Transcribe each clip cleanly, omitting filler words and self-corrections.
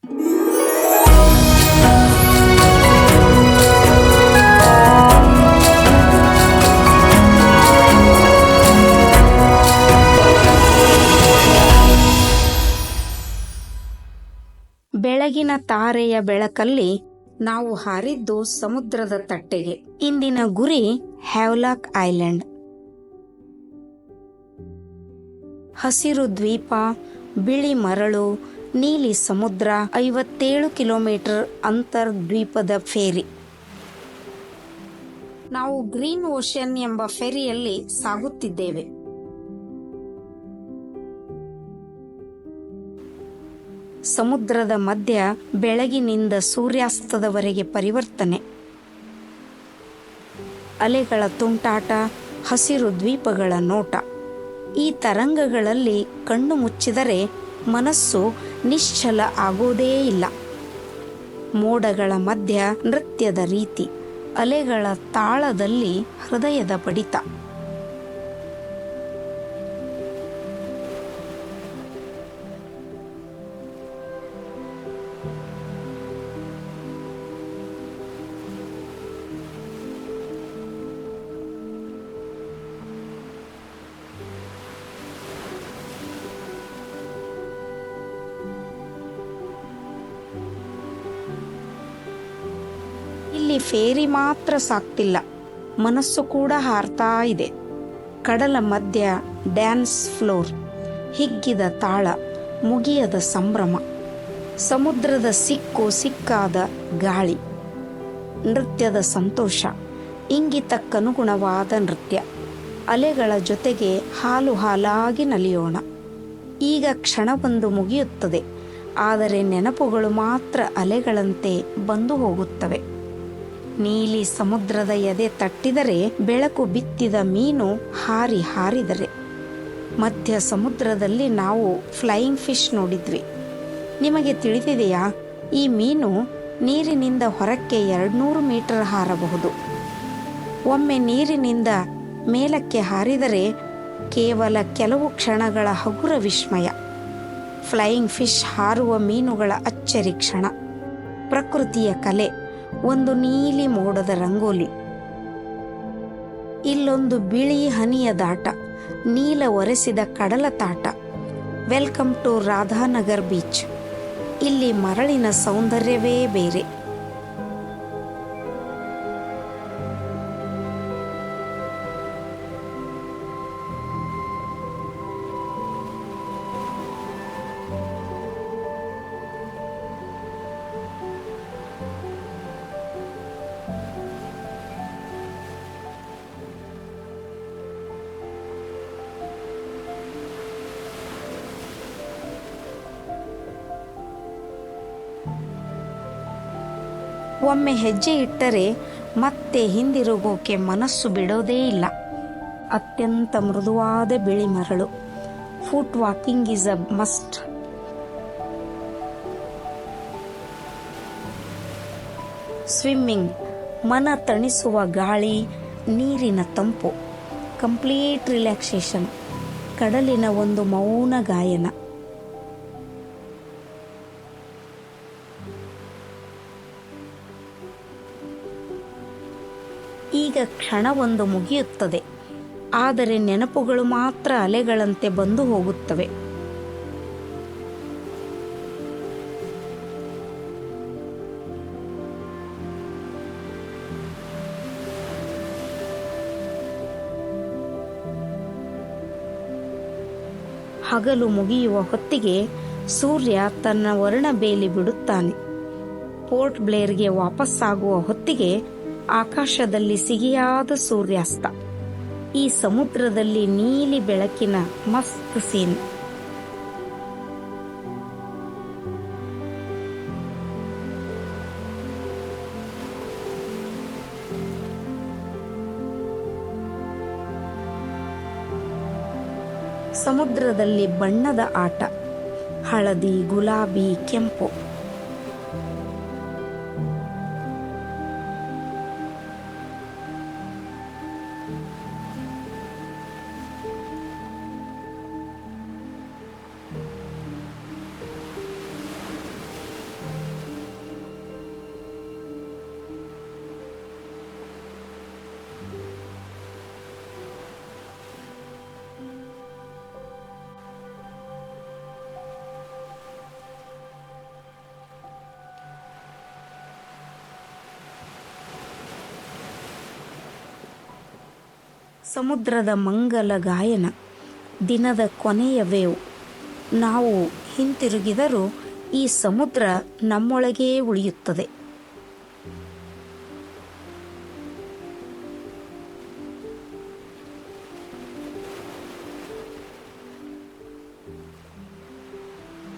ಬೆಳಗಿನ ತಾರೆಯ ಬೆಳಕಲ್ಲಿ ನಾವು ಹಾರಿದ್ದು ಸಮುದ್ರದ ತಟ್ಟೆಗೆ. ಇಂದಿನ ಗುರಿ ಹ್ಯಾವ್ಲಾಕ್ ಐಲ್ಯಾಂಡ್. ಹಸಿರು ದ್ವೀಪ, ಬಿಳಿ ಮರಳು, ನೀಲಿ ಸಮುದ್ರ, 57 ಕಿಲೋಮೀಟರ್ ಅಂತರ್ ದ್ವೀಪದ ಫೇರಿ. ನಾವು ಗ್ರೀನ್ ಓಷನ್ ಎಂಬ ಫೆರಿಯಲ್ಲಿ ಸಾಗುತ್ತಿದ್ದೇವೆ. ಸಮುದ್ರದ ಮಧ್ಯ ಬೆಳಗಿನಿಂದ ಸೂರ್ಯಾಸ್ತದವರೆಗೆ ಪರಿವರ್ತನೆ. ಅಲೆಗಳ ತುಂಟಾಟ, ಹಸಿರು ದ್ವೀಪಗಳ ನೋಟ. ಈ ತರಂಗಗಳಲ್ಲಿ ಕಣ್ಣು ಮುಚ್ಚಿದರೆ ಮನಸ್ಸು ನಿಶ್ಚಲ ಆಗೋದೇ ಇಲ್ಲ. ಮೋಡಗಳ ಮಧ್ಯ ನೃತ್ಯದ ರೀತಿ, ಅಲೆಗಳ ತಾಳದಲ್ಲಿ ಹೃದಯದ ಬಡಿತ. ಇಲ್ಲಿ ಫೇರಿ ಮಾತ್ರ ಸಾಕ್ತಿಲ್ಲ, ಮನಸ್ಸು ಕೂಡ ಹಾರ್ತಾ ಇದೆ. ಕಡಲ ಮಧ್ಯ ಡ್ಯಾನ್ಸ್ ಫ್ಲೋರ್, ಹಿಗ್ಗಿದ ತಾಳ, ಮುಗಿಯದ ಸಂಭ್ರಮ. ಸಮುದ್ರದ ಸಿಕ್ಕಾದ ಗಾಳಿ, ನೃತ್ಯದ ಸಂತೋಷ, ಇಂಗಿತಕ್ಕನುಗುಣವಾದ ನೃತ್ಯ. ಅಲೆಗಳ ಜೊತೆಗೆ ಹಾಲಾಗಿ ನಲಿಯೋಣ. ಈಗ ಕ್ಷಣವೊಂದು ಮುಗಿಯುತ್ತದೆ, ಆದರೆ ನೆನಪುಗಳು ಮಾತ್ರ ಅಲೆಗಳಂತೆ ಬಂದು ಹೋಗುತ್ತವೆ. ನೀಲಿ ಸಮುದ್ರದ ಎದೆ ತಟ್ಟಿದರೆ, ಬೆಳಕು ಬಿತ್ತಿದ ಮೀನು ಹಾರಿದರೆ. ಮಧ್ಯ ಸಮುದ್ರದಲ್ಲಿ ನಾವು ಫ್ಲೈಯಿಂಗ್ ಫಿಶ್ ನೋಡಿದ್ವಿ. ನಿಮಗೆ ತಿಳಿದಿದೆಯಾ, ಈ ಮೀನು ನೀರಿನಿಂದ ಹೊರಕ್ಕೆ 200 ಮೀಟರ್ ಹಾರಬಹುದು. ಒಮ್ಮೆ ನೀರಿನಿಂದ ಮೇಲಕ್ಕೆ ಹಾರಿದರೆ ಕೇವಲ ಕೆಲವು ಕ್ಷಣಗಳ ಹಗುರ ವಿಸ್ಮಯ. ಫ್ಲೈಯಿಂಗ್ ಫಿಶ್ ಹಾರುವ ಮೀನುಗಳ ಅಚ್ಚರಿ ಕ್ಷಣ. ಪ್ರಕೃತಿಯ ಕಲೆ, ಒಂದು ನೀಲಿ ಮೋಡದ ರಂಗೋಲಿ, ಇಲ್ಲೊಂದು ಬಿಳಿ ಹನಿಯ ದಾಟ, ನೀಲ ಒರೆಸಿದ ಕಡಲ ತಾಟ. Welcome to Radhanagar beach. ಇಲ್ಲಿ ಮರಳಿನ ಸೌಂದರ್ಯವೇ ಬೇರೆ. ಒಮ್ಮೆ ಹೆಜ್ಜೆ ಇಟ್ಟರೆ ಮತ್ತೆ ಹಿಂದಿರುಗೋಕೆ ಮನಸ್ಸು ಬಿಡೋದೇ ಇಲ್ಲ. ಅತ್ಯಂತ ಮೃದುವಾದ ಬಿಳಿ ಮರಳು. Foot walking is a must. Swimming, ಮನ ತಣಿಸುವ ಗಾಳಿ, ನೀರಿನ ತಂಪು, ಕಂಪ್ಲೀಟ್ ರಿಲ್ಯಾಕ್ಸೇಷನ್. ಕಡಲಿನ ಒಂದು ಮೌನ ಗಾಯನ. ಈಗ ಕ್ಷಣವೊಂದು ಮುಗಿಯುತ್ತದೆ, ಆದರೆ ನೆನಪುಗಳು ಮಾತ್ರ ಅಲೆಗಳಂತೆ ಬಂದು ಹೋಗುತ್ತವೆ. ಹಗಲು ಮುಗಿಯುವ ಹೊತ್ತಿಗೆ ಸೂರ್ಯ ತನ್ನ ವರ್ಣಬೇಲಿ ಬಿಡುತ್ತಾನೆ. ಪೋರ್ಟ್ ಬ್ಲೇರ್ಗೆ ವಾಪಸ್ಸಾಗುವ ಹೊತ್ತಿಗೆ ಆಕಾಶದಲ್ಲಿ ಸಿಹಿಯಾದ ಸೂರ್ಯಾಸ್ತ. ಈ ಸಮುದ್ರದಲ್ಲಿ ನೀಲಿ ಬೆಳಕಿನ ಮಸ್ತ್ ಸೀನ್. ಸಮುದ್ರದಲ್ಲಿ ಬಣ್ಣದ ಆಟ, ಹಳದಿ, ಗುಲಾಬಿ, ಕೆಂಪು. ಸಮುದ್ರದ ಮಂಗಲ ಗಾಯನ, ದಿನದ ಕೊನೆಯ ವೇವ್. ನಾವು ಹಿಂತಿರುಗಿದರೂ ಈ ಸಮುದ್ರ ನಮ್ಮೊಳಗೇ ಉಳಿಯುತ್ತದೆ.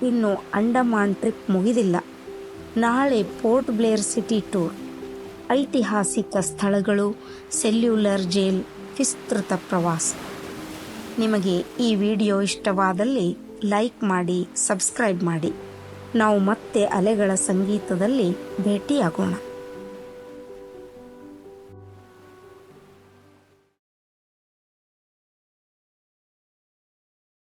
ಇನ್ನು ಅಂಡಮಾನ್ ಟ್ರಿಪ್ ಮುಗಿದಿಲ್ಲ. ನಾಳೆ ಪೋರ್ಟ್ ಬ್ಲೇರ್ ಸಿಟಿ ಟೂರ್, ಐತಿಹಾಸಿಕ ಸ್ಥಳಗಳು, ಸೆಲ್ಯುಲರ್ ಜೈಲ್, ವಿಸ್ತೃತ ಪ್ರವಾಸ. ನಿಮಗೆ ಈ ವಿಡಿಯೋ ಇಷ್ಟವಾದಲ್ಲಿ ಲೈಕ್ ಮಾಡಿ, ಸಬ್ಸ್ಕ್ರೈಬ್ ಮಾಡಿ. ನಾವು ಮತ್ತೆ ಅಲೆಗಳ ಸಂಗೀತದಲ್ಲಿ ಭೇಟಿಯಾಗೋಣ.